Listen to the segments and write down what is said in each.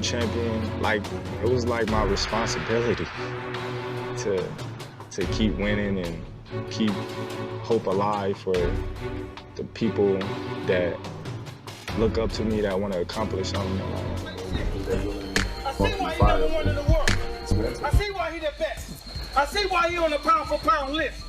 champion, like it was like my responsibility to keep winning and keep hope alive for the people that look up to me, that want to accomplish something in life. I see why he number one in the world. I see why he the best. I see why he on the pound for pound list.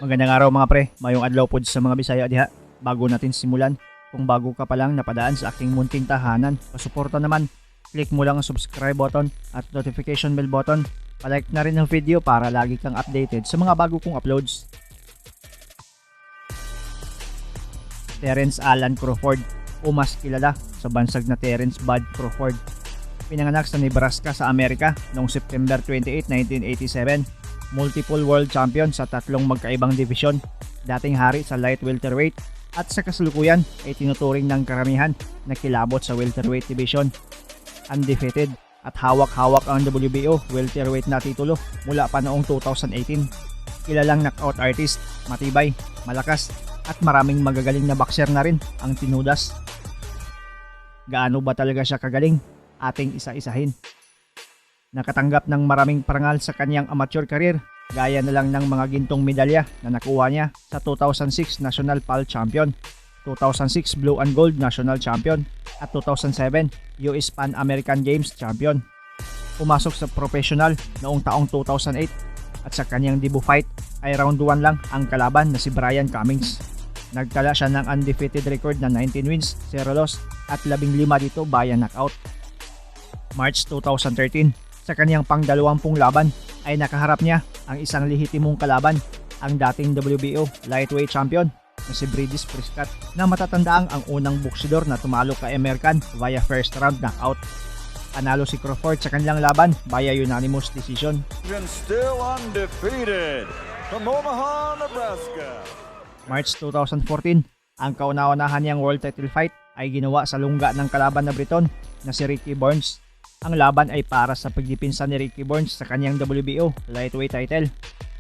Magandang araw mga pre, mayong adlaw pod sa mga Bisaya diha. Bago natin simulan, kung bago ka pa lang napadaan sa aking munting tahanan, pasuporta naman, click mo lang ang subscribe button at notification bell button. Palike na rin ang video para lagi kang updated sa mga bago kong uploads. Terence Alan Crawford, o mas kilala sa bansag na Terence Bud Crawford. Pinanganak sa Nebraska sa Amerika noong September 28, 1987. Multiple world champion sa tatlong magkaibang division. Dating hari sa light welterweight at sa kasalukuyan ay tinuturing ng karamihan na kilabot sa welterweight division. Undefeated at hawak-hawak ang WBO welterweight na titulo mula pa noong 2018. Kilalang knockout artist, matibay, malakas at maraming magagaling na boxer na rin ang tinudas. Gaano ba talaga siya kagaling? Ating isa-isahin. Nakatanggap ng maraming parangal sa kanyang amateur career, gaya na lang ng mga gintong medalya na nakuha niya sa 2006 National PAL Champion, 2006 Blue and Gold National Champion, at 2007 US Pan American Games Champion. Pumasok sa professional noong taong 2008 at sa kanyang debut fight ay round 1 lang ang kalaban na si Brian Cummings. Nagtala siya ng undefeated record na 19 wins, 0 loss at 15 dito via knockout. March 2013, sa kanyang pang-20 laban ay nakaharap niya ang isang lehitimong kalaban, ang dating WBO lightweight champion na si Bridges Prescott, na matatandaang ang unang boksidor na tumalo kay American via first round knockout. Panalo si Crawford sa kanilang laban via unanimous decision. Still undefeated from Omaha, Nebraska. March 2014, ang kauna-unahan niyang world title fight ay ginawa sa lungga ng kalaban na Briton na si Ricky Burns. Ang laban ay para sa pagdipinsa ni Ricky Burns sa kanyang WBO lightweight title.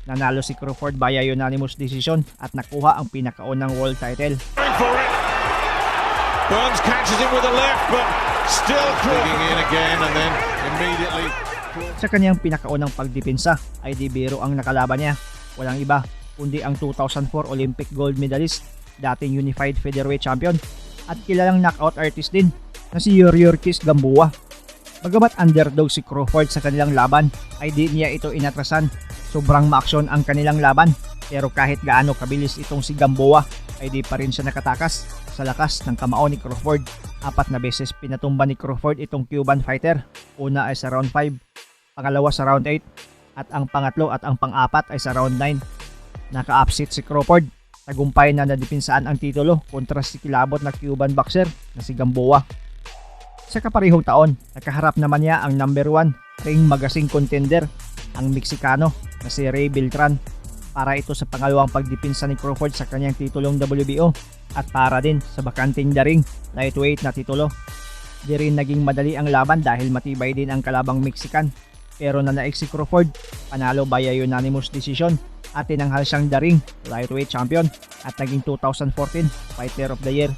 Nanalo si Crawford via unanimous decision at nakuha ang pinakaunang world title. Burns catches him with a left, but still digging in again and then immediately. Sa kanyang pinakaunang pagdipinsa ay di biro ang nakalaban niya. Walang iba kundi ang 2004 Olympic gold medalist, dating unified featherweight champion at kilalang knockout artist din na si Yuriorkis Gamboa. Bagamat underdog si Crawford sa kanilang laban ay di niya ito inatrasan. Sobrang maaksyon ang kanilang laban, pero kahit gaano kabilis itong si Gamboa ay di pa rin siya nakatakas sa lakas ng kamao ni Crawford. 4 na beses pinatumba ni Crawford itong Cuban fighter. Una ay sa round 5, pangalawa sa round 8 at ang pangatlo at ang pang-apat ay sa round 9. Naka-upset si Crawford. Tagumpay na nadipinsaan ang titulo kontra si kilabot na Cuban boxer na si Gamboa. Sa kaparehong taon, nakaharap naman niya ang number 1 ring magazine contender, ang Meksikano na si Ray Beltran, para ito sa pangalawang pagdipinsa ni Crawford sa kanyang titulong WBO at para din sa bakanting daring lightweight na titulo. Di rin naging madali ang laban dahil matibay din ang kalabang Mexican, pero nanaig si Crawford, panalo via unanimous decision at tinanghal siyang daring lightweight champion at naging 2014 Fighter of the Year.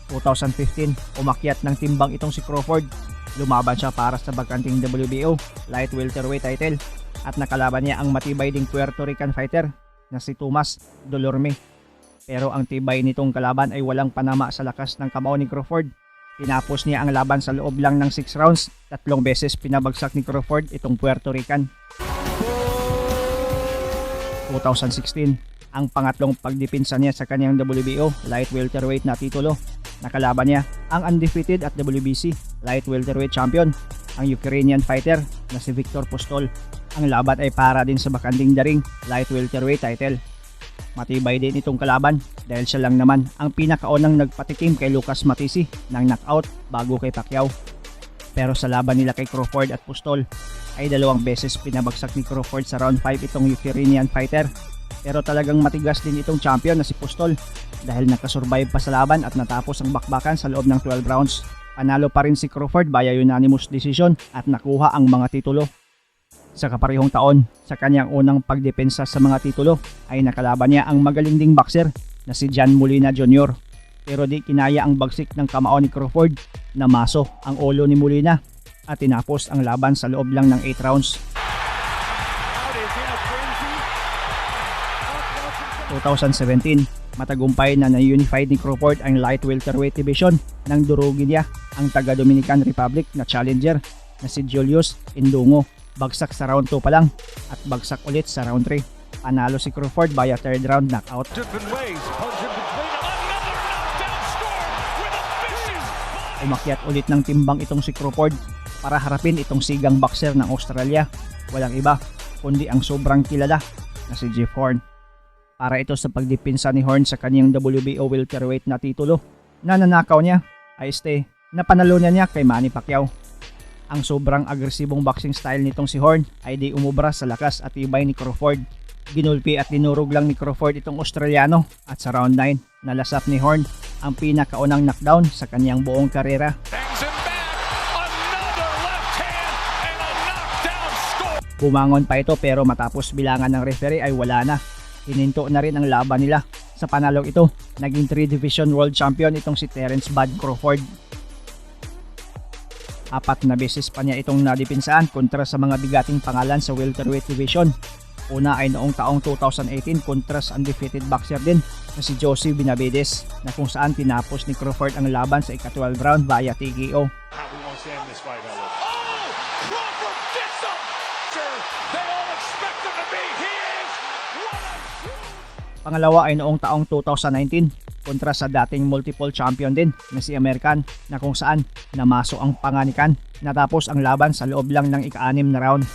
2015, umakyat ng timbang itong si Crawford. Lumaban siya para sa bakanting WBO light welterweight title at nakalaban niya ang matibay ding Puerto Rican fighter na si Tomas Dolorme. Pero ang tibay nitong kalaban ay walang panama sa lakas ng kamao ni Crawford. Tinapos niya ang laban sa loob lang ng 6 rounds. 3 beses pinabagsak ni Crawford itong Puerto Rican. 2016, ang pangatlong pagdipinsa niya sa kanyang WBO light welterweight na titulo. Nakalaban niya ang undefeated at WBC light welterweight champion, ang Ukrainian fighter na si Viktor Postol. Ang laban ay para din sa bakanting daring light welterweight title. Matibay din itong kalaban dahil siya lang naman ang pinakaunang nagpatikim kay Lucas Matisi ng knockout bago kay Pacquiao. Pero sa laban nila kay Crawford at Postol ay 2 beses pinabagsak ni Crawford sa round 5 itong Ukrainian fighter. Pero talagang matigas din itong champion na si Postol dahil nakasurvive pa sa laban at natapos ang bakbakan sa loob ng 12 rounds. Panalo pa rin si Crawford via unanimous decision at nakuha ang mga titulo. Sa kaparehong taon, sa kanyang unang pagdepensa sa mga titulo ay nakalaban niya ang magaling ding boxer na si John Molina Jr. pero di kinaya ang bagsik ng kamao ni Crawford. Namaso ang ulo ni Molina at tinapos ang laban sa loob lang ng 8 rounds. 2017, matagumpay na na-unified ni Crawford ang light welterweight division nang durugin niya ang taga-Dominican Republic na challenger na si Julius Indungo. Bagsak sa round 2 pa lang at bagsak ulit sa round 3. Panalo si Crawford via third round knockout. Umakyat ulit ng timbang itong si Crawford para harapin itong sigang boxer ng Australia. Walang iba kundi ang sobrang kilala na si Jeff Horn. Para ito sa pagdipinsa ni Horn sa kanyang WBO welterweight na titulo na nanakaw niya ay napanalunan niya kay Manny Pacquiao. Ang sobrang agresibong boxing style nitong si Horn ay di umubra sa lakas at tibay ni Crawford. Ginulpi at dinurog lang ni Crawford itong Australiano at sa round 9 nalasap ni Horn ang pinakaunang knockdown sa kanyang buong karera. Bumangon pa ito pero matapos bilangan ng referee ay wala na. Hininto na rin ang laban nila. Sa panalong ito, naging 3 division world champion itong si Terence Bud Crawford. 4 na beses pa niya itong nadipinsaan kontra sa mga bigating pangalan sa welterweight division. Una ay noong taong 2018 kontra sa undefeated boxer din na si Jose Benavides na kung saan tinapos ni Crawford ang laban sa ika-12 round via TKO. Pangalawa ay noong taong 2019 kontra sa dating multiple champion din na si American na kung saan namaso ang panganikan. Natapos ang laban sa loob lang ng ika-6 na round.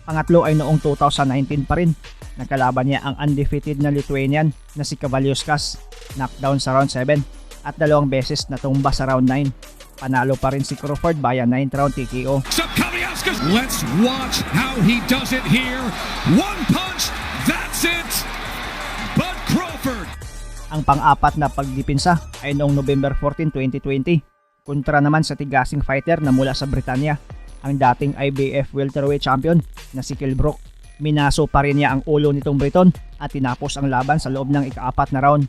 Pangatlo ay noong 2019 pa rin. Nagkalaban niya ang undefeated na Lithuanian na si Kavaliauskas, knockdown sa round 7 at 2 beses natumba sa round 9. Panalo pa rin si Crawford via 9th round TKO. Let's watch how he does it here. One punch, that's it. Bud Crawford. Ang pang-apat na pagdipinsa ay noong November 14, 2020 kontra naman sa tigasing fighter na mula sa Britanya, ang dating IBF welterweight champion na si Kell Brook. Minaso pa rin niya ang ulo nitong Briton at tinapos ang laban sa loob ng ika-4 na round.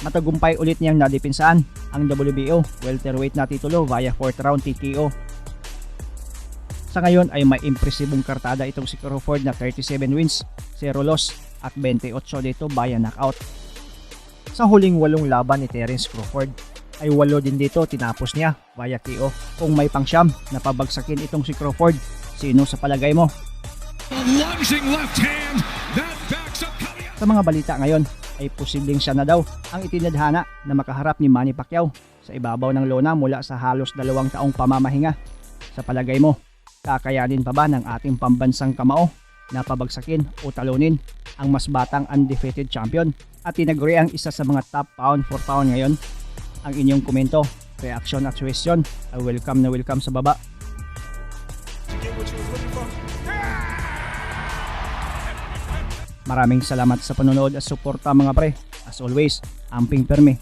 Matagumpay ulit niyang nadipinsaan ang WBO welterweight na titulo via 4th round TKO. Sa ngayon ay may impresibong kartada itong si Crawford na 37 wins, 0 loss at 28 dito via knockout. Sa huling 8 laban ni Terence Crawford ay 8 din dito tinapos niya via KO. Kung may pangsyam na pabagsakin itong si Crawford, sino sa palagay mo? Sa mga balita ngayon ay posibleng siya na daw ang itinadhana na makaharap ni Manny Pacquiao sa ibabaw ng lona mula sa halos 2 taong pamamahinga. Sa palagay mo, kakayanin pa ba ng ating pambansang kamao na pabagsakin o talunin ang mas batang undefeated champion at tinaguri ang isa sa mga top pound for pound ngayon? Ang inyong komento, reaction at suggestion ay welcome na welcome sa baba. Maraming salamat sa panonood at suporta mga pre. As always, amping perme.